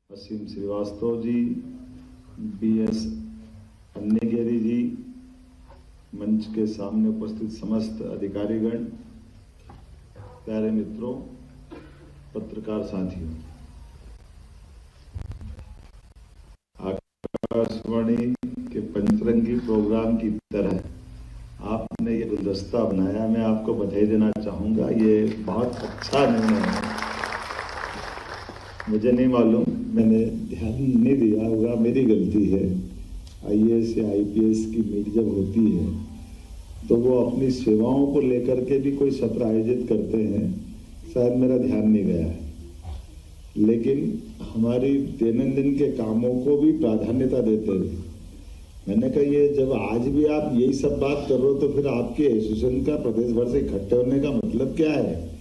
असीम Srivastava ji, BS अन्नेगिरी जी, मंच के सामने उपस्थित समस्त अधिकारीगण, प्यारे मित्रों, पत्रकार साथियों, आकाशवाणी के पंचरंगी प्रोग्राम की तरह आपने ये गुलदस्ता बनाया। मैं आपको बधाई देना चाहूँगा। ये बहुत अच्छा निर्णय है। मुझे नहीं मालूम, मैंने ध्यान नहीं दिया होगा, मेरी गलती है। IAS या IPS की मीट जब होती है तो वो अपनी सेवाओं को लेकर के भी कोई सत्र आयोजित करते हैं, शायद मेरा ध्यान नहीं गया है। लेकिन हमारी दैनंदिन के कामों को भी प्राधान्यता देते हुए मैंने कहा, ये जब आज भी आप यही सब बात कर रहे हो तो फिर आपके एसोसिएशन का प्रदेश भर से इकट्ठे होने का मतलब क्या है?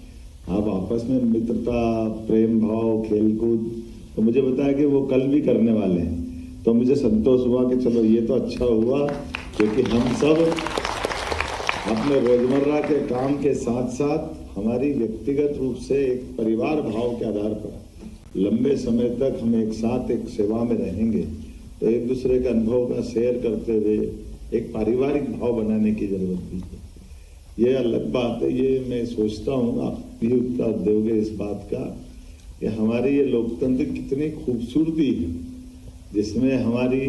आप आपस में मित्रता, प्रेम भाव, खेलकूद, तो मुझे बताया कि वो कल भी करने वाले हैं। तो मुझे संतोष हुआ कि चलो ये तो अच्छा हुआ, क्योंकि हम सब अपने रोजमर्रा के काम के साथ साथ हमारी व्यक्तिगत रूप से एक परिवार भाव के आधार पर लंबे समय तक हम एक साथ एक सेवा में रहेंगे, तो एक दूसरे के अनुभव का शेयर करते हुए एक पारिवारिक भाव बनाने की जरूरत भी है। ये अलग बात है। ये मैं सोचता हूँ आप भी उत्तर दोगे इस बात का कि हमारी ये लोकतंत्र कितनी खूबसूरती है, जिसमें हमारी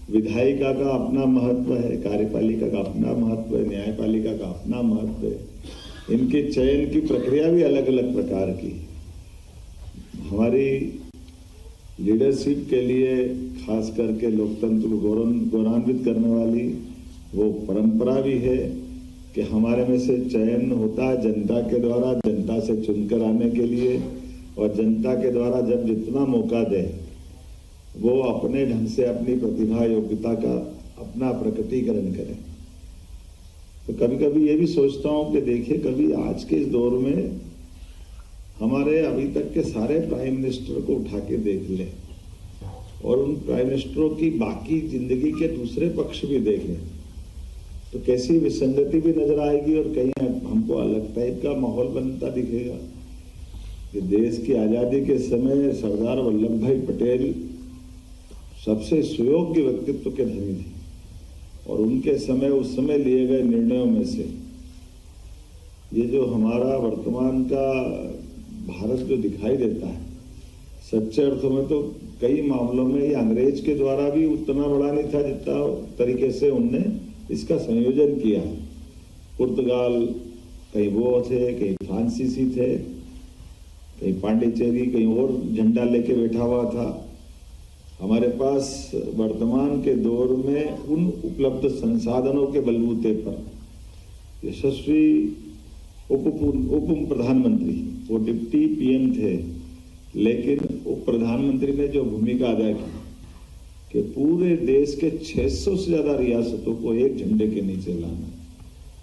विधायिका का अपना महत्व है, कार्यपालिका का अपना महत्व है, न्यायपालिका का अपना महत्व है। इनके चयन की प्रक्रिया भी अलग अलग प्रकार की है। हमारी लीडरशिप के लिए खास करके लोकतंत्र को गौरवान्वित करने वाली वो परंपरा भी है कि हमारे में से चयन होता है जनता के द्वारा, जनता से चुनकर आने के लिए, और जनता के द्वारा जब जितना मौका दे वो अपने ढंग से अपनी प्रतिभा योग्यता का अपना प्रकटीकरण करें। तो कभी कभी ये भी सोचता हूँ कि देखिए, कभी आज के इस दौर में हमारे अभी तक के सारे प्राइम मिनिस्टर को उठा के देख लें और उन प्राइम मिनिस्टरों की बाकी जिंदगी के दूसरे पक्ष भी देख लें, तो कैसी विसंगति भी नजर आएगी और कहीं हमको अलग टाइप का माहौल बनता दिखेगा कि देश की आजादी के समय सरदार वल्लभ भाई पटेल सबसे सुयोग्य व्यक्तित्व के धनी थे, और उनके समय उस समय लिए गए निर्णयों में से ये जो हमारा वर्तमान का भारत जो दिखाई देता है, सच्चे अर्थों में तो कई मामलों में ये अंग्रेज के द्वारा भी उतना बड़ा नहीं था जितना तरीके से उनने इसका संयोजन किया। पुर्तगाल कहीं वो थे, कहीं फ्रांसीसी थे, कहीं पांडिचेरी, कहीं और झंडा लेके बैठा हुआ था। हमारे पास वर्तमान के दौर में उन उपलब्ध संसाधनों के बलबूते पर यशस्वी उप प्रधानमंत्री, वो डिप्टी PM थे, लेकिन उप प्रधानमंत्री ने जो भूमिका अदा की कि पूरे देश के 600 से ज्यादा रियासतों को एक झंडे के नीचे लाना,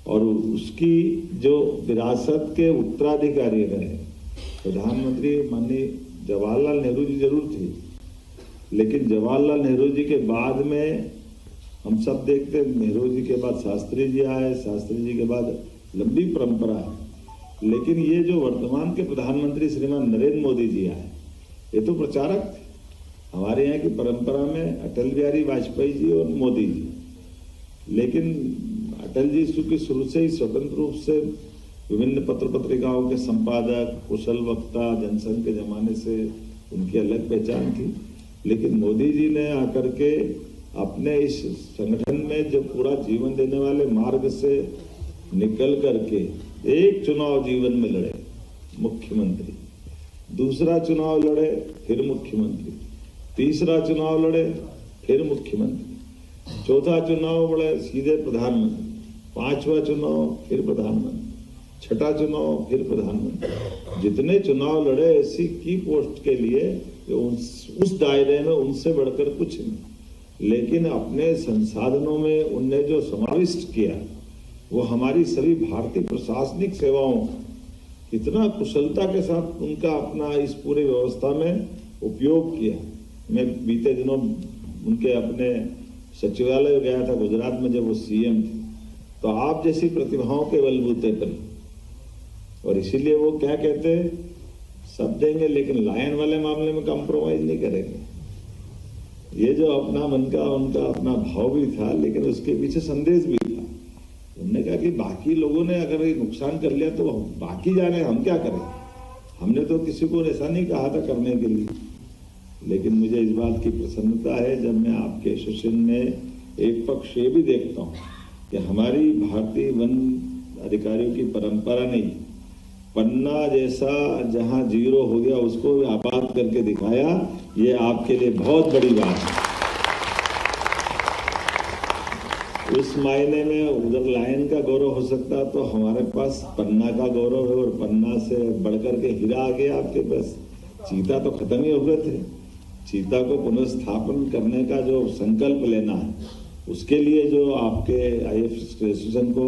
और उसकी जो विरासत के उत्तराधिकारी रहे प्रधानमंत्री माननीय जवाहरलाल नेहरू जी जरूर थे, लेकिन जवाहरलाल नेहरू जी के बाद में हम सब देखते हैं, नेहरू जी के बाद शास्त्री जी आए, शास्त्री जी के बाद लंबी परंपरा है। लेकिन ये जो वर्तमान के प्रधानमंत्री श्रीमान नरेंद्र मोदी जी आए, ये तो प्रचारक थे। हमारे यहाँ की परंपरा में अटल बिहारी वाजपेयी जी और मोदी जी, लेकिन अटल जी की शुरू से ही स्वतंत्र रूप से विभिन्न पत्र पत्रिकाओं के संपादक, कुशल वक्ता, जनसंघ के जमाने से उनकी अलग पहचान थी। लेकिन मोदी जी ने आकर के अपने इस संगठन में जो पूरा जीवन देने वाले मार्ग से निकल करके एक चुनाव जीवन में लड़े मुख्यमंत्री, दूसरा चुनाव लड़े फिर मुख्यमंत्री, तीसरा चुनाव लड़े फिर मुख्यमंत्री, चौथा चुनाव लड़े सीधे प्रधानमंत्री, पांचवा चुनाव फिर प्रधानमंत्री, छठा चुनाव फिर प्रधानमंत्री। जितने चुनाव लड़े ऐसी की पोस्ट के लिए उस दायरे में उनसे बढ़कर कुछ नहीं, लेकिन अपने संसाधनों में उनने जो समाविष्ट किया वो हमारी सभी भारतीय प्रशासनिक सेवाओं इतना कुशलता के साथ उनका अपना इस पूरे व्यवस्था में उपयोग किया। मैं बीते दिनों उनके अपने सचिवालय गया था गुजरात में, जब वो CM थे, तो आप जैसी प्रतिभाओं के बलबूते पर, और इसीलिए वो क्या कहते हैं सब देंगे, लेकिन लायन वाले मामले में कॉम्प्रोमाइज नहीं करेंगे। ये जो अपना मन का उनका अपना भाव भी था, लेकिन उसके पीछे संदेश भी था। उन्होंने कहा कि बाकी लोगों ने अगर ये नुकसान कर लिया तो बाकी जाने, हम क्या करें। हमने तो किसी को ऐसा नहीं कहा था करने के लिए। लेकिन मुझे इस बात की प्रसन्नता है जब मैं आपके एसोसिएशन में एक पक्ष ये भी देखता हूँ कि हमारी भारतीय वन अधिकारियों की परंपरा नहीं, पन्ना जैसा जहां जीरो हो गया उसको आबाद करके दिखाया। ये आपके लिए बहुत बड़ी बात है। उस मायने में उधर लायन का गौरव हो सकता तो हमारे पास पन्ना का गौरव है, और पन्ना से बढ़कर के हीरा आ गया आपके पास। चीता तो खत्म ही हो गए थे। चीता को पुनर्स्थापन करने का जो संकल्प लेना है, उसके लिए जो आपके IAFF एसोसिएशन को,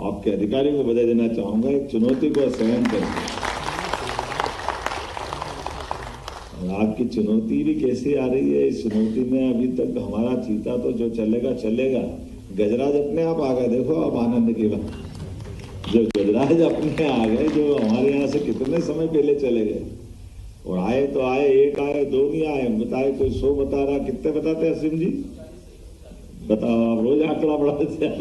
आपके अधिकारियों को बधाई देना चाहूंगा। एक चुनौती को सहन करके, आपकी चुनौती भी कैसी आ रही है। इस चुनौती में अभी तक हमारा चीता तो जो चलेगा चलेगा, गजराज अपने आप आ गए। देखो अब आनंद की बात, जो गजराज अपने आ गए, जो हमारे यहाँ से कितने समय पहले चले गए, और आए तो आए, एक आए, दो नहीं आए। बताए कोई 100 बता रहा, कितने बताते हैं असीम जी? बताओ, आप रोज आंकड़ा बढ़ाते हैं।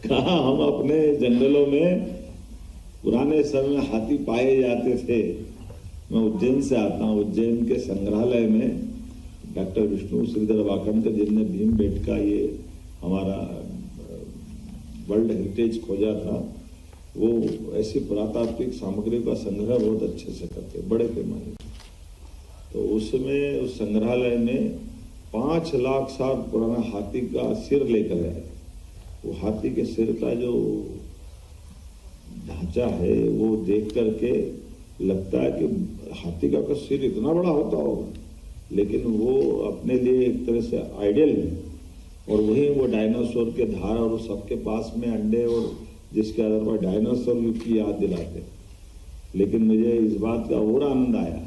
कहा हम अपने जंगलों में पुराने समय में हाथी पाए जाते थे। मैं उज्जैन से आता हूँ। उज्जैन के संग्रहालय में डॉक्टर विष्णु श्रीधर वाकणकर जिनने भीमबेटका ये हमारा वर्ल्ड हेरिटेज खोजा था, वो ऐसी पुरातात्विक सामग्री का संग्रह बहुत अच्छे से करते, बड़े पैमाने पर। तो उसमें उस संग्रहालय में 5 लाख साल पुराना हाथी का सिर लेकर आए। वो हाथी के सिर का जो ढांचा है वो देख करके लगता है कि हाथी का सिर इतना बड़ा होता होगा, लेकिन वो अपने लिए एक तरह से आइडियल है। और वही वो डायनासोर के धार और सबके पास में अंडे, और जिसके आधार पर डायनासोर युग की याद दिलाते। लेकिन मुझे इस बात का और आनंद आया,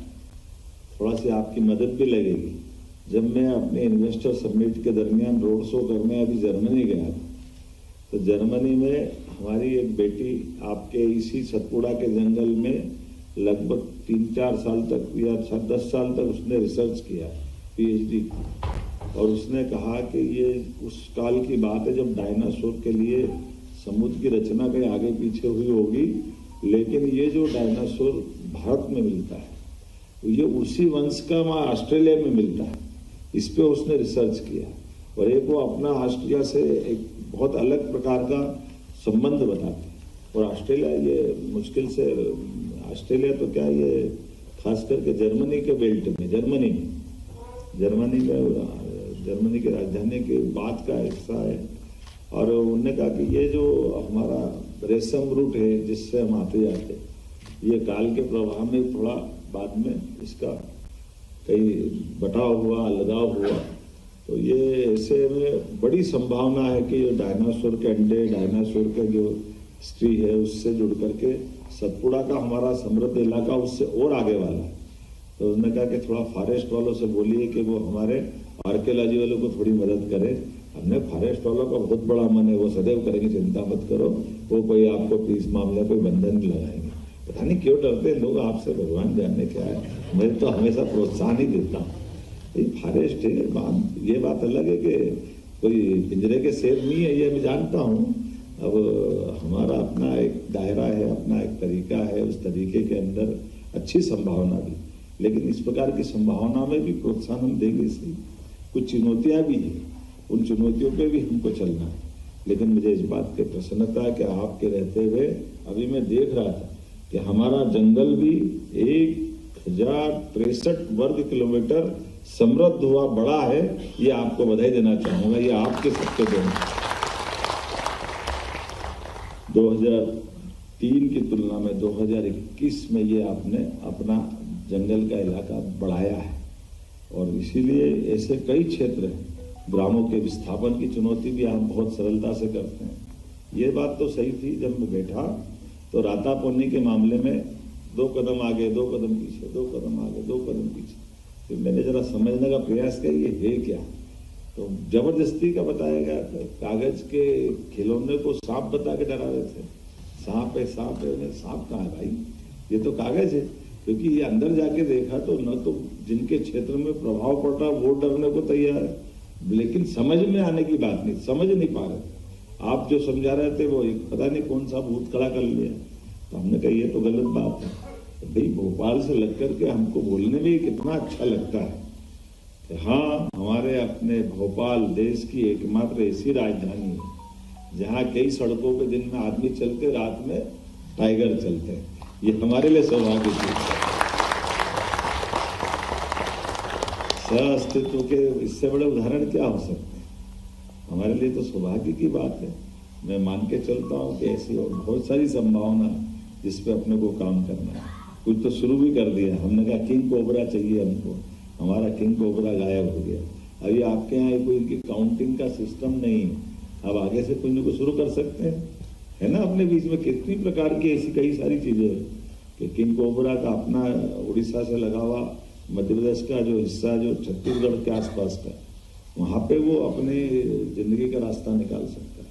थोड़ा सी आपकी मदद भी लगेगी। जब मैं अपने इन्वेस्टर समिट के दरमियान रोड शो करने अभी जर्मनी गया था, तो जर्मनी में हमारी एक बेटी आपके इसी सतपुड़ा के जंगल में लगभग 3-4 साल तक या 10 साल तक उसने रिसर्च किया, PhD, और उसने कहा कि ये उस काल की बात है जब डायनासोर के लिए समुद्र की रचना कहीं आगे पीछे हुई होगी, लेकिन ये जो डायनासोर भारत में मिलता है ये उसी वंश का वहाँ ऑस्ट्रेलिया में मिलता है। इस पे उसने रिसर्च किया, और एक वो अपना ऑस्ट्रेलिया से एक बहुत अलग प्रकार का संबंध बताते। और ऑस्ट्रेलिया ये मुश्किल से, ऑस्ट्रेलिया तो क्या, ये खास करके जर्मनी के बेल्ट में, जर्मनी के राजधानी के बाद का हिस्सा है। और उन्होंने कहा कि ये जो हमारा रेशम रूट है जिससे हम आते जाते, ये काल के प्रभाव में थोड़ा बाद में इसका कई बटाव हुआ, अलगाव हुआ। तो ये ऐसे में बड़ी संभावना है कि डायनासोर के अंडे, डायनासोर के जो हिस्ट्री है उससे जुड़ करके सतपुड़ा का हमारा समृद्ध इलाका उससे और आगे वाला है। तो उन्होंने कहा कि थोड़ा फॉरेस्ट वालों से बोलिए कि वो हमारे आर्कियोलॉजी वालों को थोड़ी मदद करे। हमने फॉरेस्ट वालों का बहुत बड़ा मन है, वो सदैव करेंगे, चिंता मत करो। वो कोई आपको इस मामले कोई बंधन नहीं लगाएंगे। पता नहीं क्यों डरते हैं लोग आपसे, भगवान जानने क्या है। मैं तो हमेशा प्रोत्साहन ही देता हूँ। फॉरेस्ट है बात, ये बात अलग है कि कोई पिंजरे के शेर नहीं है, ये मैं जानता हूँ। अब हमारा अपना एक दायरा है, अपना एक तरीका है, उस तरीके के अंदर अच्छी संभावना भी, लेकिन इस प्रकार की संभावना में भी प्रोत्साहन हम देंगे। सही कुछ चुनौतियां भी हैं, उन चुनौतियों पे भी हमको चलना है। लेकिन मुझे इस बात की प्रसन्नता है कि आपके रहते हुए अभी मैं देख रहा था कि हमारा जंगल भी 1063 वर्ग किलोमीटर समृद्ध हुआ, बड़ा है। ये आपको बधाई देना चाहूंगा, ये आपके सबके देना। 2003 की तुलना में 2021 में ये आपने अपना जंगल का इलाका बढ़ाया है। और इसीलिए ऐसे कई क्षेत्र हैं, ग्रामों के विस्थापन की चुनौती भी आप बहुत सरलता से करते हैं। ये बात तो सही थी, जब मैं बैठा तो राता पोनी के मामले में 2 कदम आगे, 2 कदम पीछे, 2 कदम आगे, 2 कदम पीछे। फिर मैंने जरा समझने का प्रयास किया ये है क्या, तो जबरदस्ती का बताया गया था। कागज के खिलौने को सांप बता के डरा रहे थे। सांप है, सांप है। सांप कहाँ है भाई? ये तो कागज है, क्योंकि ये अंदर जाके देखा तो न तो जिनके क्षेत्र में प्रभाव पड़ रहा वो डरने को तैयार है, लेकिन समझ में आने की बात नहीं, समझ नहीं पा रहे। आप जो समझा रहे थे वो एक पता नहीं कौन सा भूत खड़ा कर लिया, तो हमने कहा ये तो गलत बात है। तो भाई भोपाल से लग करके हमको बोलने में कितना अच्छा लगता है कि हाँ, हमारे अपने भोपाल देश की एकमात्र ऐसी राजधानी है जहाँ कई सड़कों पे दिन में आदमी चलते, रात में टाइगर चलते हैं। ये हमारे लिए सौभाग्य की अस्तित्व के इससे बड़े उदाहरण क्या हो सकते हैं। हमारे लिए तो सौभाग्य की बात है। मैं मान के चलता हूँ कि ऐसी और बहुत सारी संभावना जिस पे अपने को काम करना है। कुछ तो शुरू भी कर दिया, हमने कहा किंग कोबरा चाहिए हमको, हमारा किंग कोबरा गायब हो गया। अभी आपके यहाँ कोई काउंटिंग का सिस्टम नहीं है, अब आगे से कुछ न कुछ शुरू कर सकते हैं, है ना। अपने बीच में कितनी प्रकार की ऐसी कई सारी चीजें हैं कि किंग कोबरा का अपना उड़ीसा से लगा हुआ मध्य प्रदेश का जो हिस्सा जो छत्तीसगढ़ के आसपास का, वहां पे वो अपने जिंदगी का रास्ता निकाल सकता है।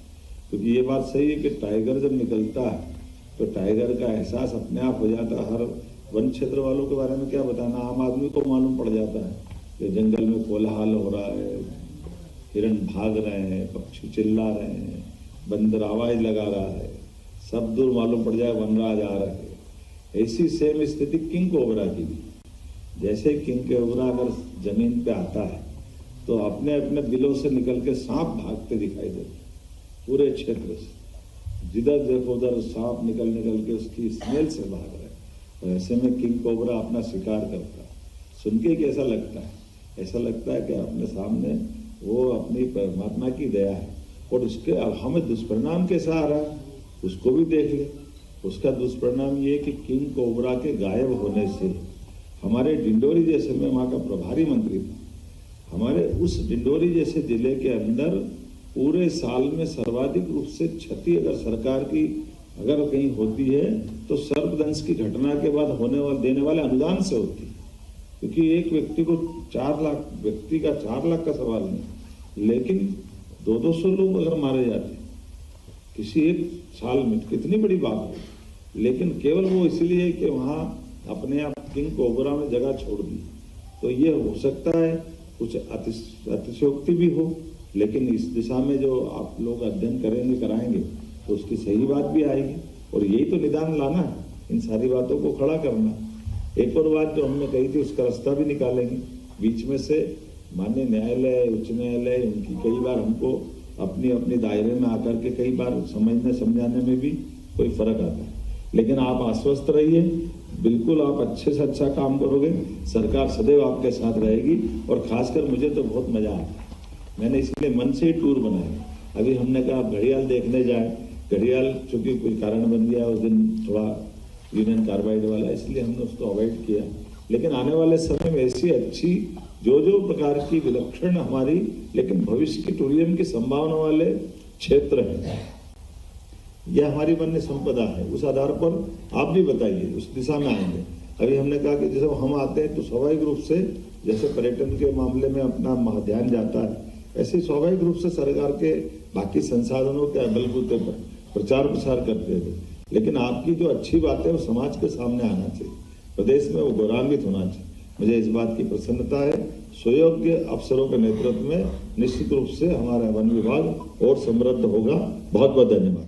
क्योंकि ये बात सही है कि टाइगर जब निकलता है तो टाइगर का एहसास अपने आप हो जाता है। हर वन क्षेत्र वालों के बारे में क्या बताना, आम आदमी को मालूम पड़ जाता है कि जंगल में कोलाहल हो रहा है, हिरण भाग रहे हैं, पक्षी चिल्ला रहे हैं, बंदर आवाज लगा रहा है, सब दूर मालूम पड़ जाए वनराज आ रहे हैं। ऐसी सेम स्थिति किंग कोबरा की भी। जैसे किंग कोबरा अगर जमीन पे आता है तो अपने अपने बिलों से निकल के सांप भागते दिखाई देते पूरे क्षेत्र से, जिधर देखो उधर सांप निकल के उसकी स्मेल से भाग रहे हैं। तो ऐसे में किंग कोबरा अपना शिकार करता है। सुन के कैसा लगता है, ऐसा लगता है कि अपने सामने वो अपनी परमात्मा की दया है। और उसके हमें दुष्परिणाम कैसा आ रहा है उसको भी देख ले। उसका दुष्परिणाम ये कि किंग कोबरा के गायब होने से हमारे डिंडोरी जैसे, मैं वहाँ का प्रभारी मंत्री था, हमारे उस डिंडोरी जैसे जिले के अंदर पूरे साल में सर्वाधिक रूप से क्षति अगर सरकार की अगर कहीं होती है तो सर्पदंश की घटना के बाद होने वाले देने वाले अनुदान से होती है। क्योंकि एक व्यक्ति को 4 लाख, व्यक्ति का 4 लाख का सवाल नहीं, लेकिन 200 लोग अगर मारे जाते किसी एक साल में, कितनी बड़ी बात है। लेकिन केवल वो इसलिए कि वहाँ अपने आप किंग कोबरा में जगह छोड़ दी। तो ये हो सकता है कुछ अतिशयोक्ति भी हो, लेकिन इस दिशा में जो आप लोग अध्ययन करेंगे कराएंगे तो उसकी सही बात भी आएगी। और यही तो निदान लाना है, इन सारी बातों को खड़ा करना। एक और बात जो हमने कही थी उसका रास्ता भी निकालेंगे। बीच में से माननीय न्यायालय, उच्च न्यायालय, उनकी कई बार हमको अपनी अपने दायरे में आकर के कई बार समझने समझाने में भी कोई फर्क आता है। लेकिन आप आश्वस्त रहिए, बिल्कुल आप अच्छे से अच्छा काम करोगे, सरकार सदैव आपके साथ रहेगी। और खासकर मुझे तो बहुत मजा आता है, मैंने इसलिए मन से ही टूर बनाया। अभी हमने कहा घड़ियाल देखने जाए, घड़ियाल चूंकि कोई कारण बन गया उस दिन थोड़ा यूनियन कार्बाइड वाला, इसलिए हमने उसको अवॉइड किया। लेकिन आने वाले समय में ऐसी अच्छी जो प्रकार की विलक्षण हमारी लेकिन भविष्य की टूरिज्म की संभावना वाले क्षेत्र हैं, यह हमारी वन्य संपदा है। उस आधार पर आप भी बताइए, उस दिशा में आएंगे। अभी हमने कहा कि जैसे हम आते हैं तो स्वाभाविक रूप से जैसे पर्यटन के मामले में अपना ध्यान जाता है, ऐसे स्वाभाविक रूप से सरकार के बाकी संसाधनों के बलबूते पर प्रचार प्रसार करते थे। लेकिन आपकी जो अच्छी बात है वो समाज के सामने आना चाहिए, प्रदेश में वो गौरवान्वित होना चाहिए। मुझे इस बात की प्रसन्नता है। सुयोग्य अफसरों के नेतृत्व में निश्चित रूप से हमारा वन विभाग और समृद्ध होगा। बहुत बहुत धन्यवाद।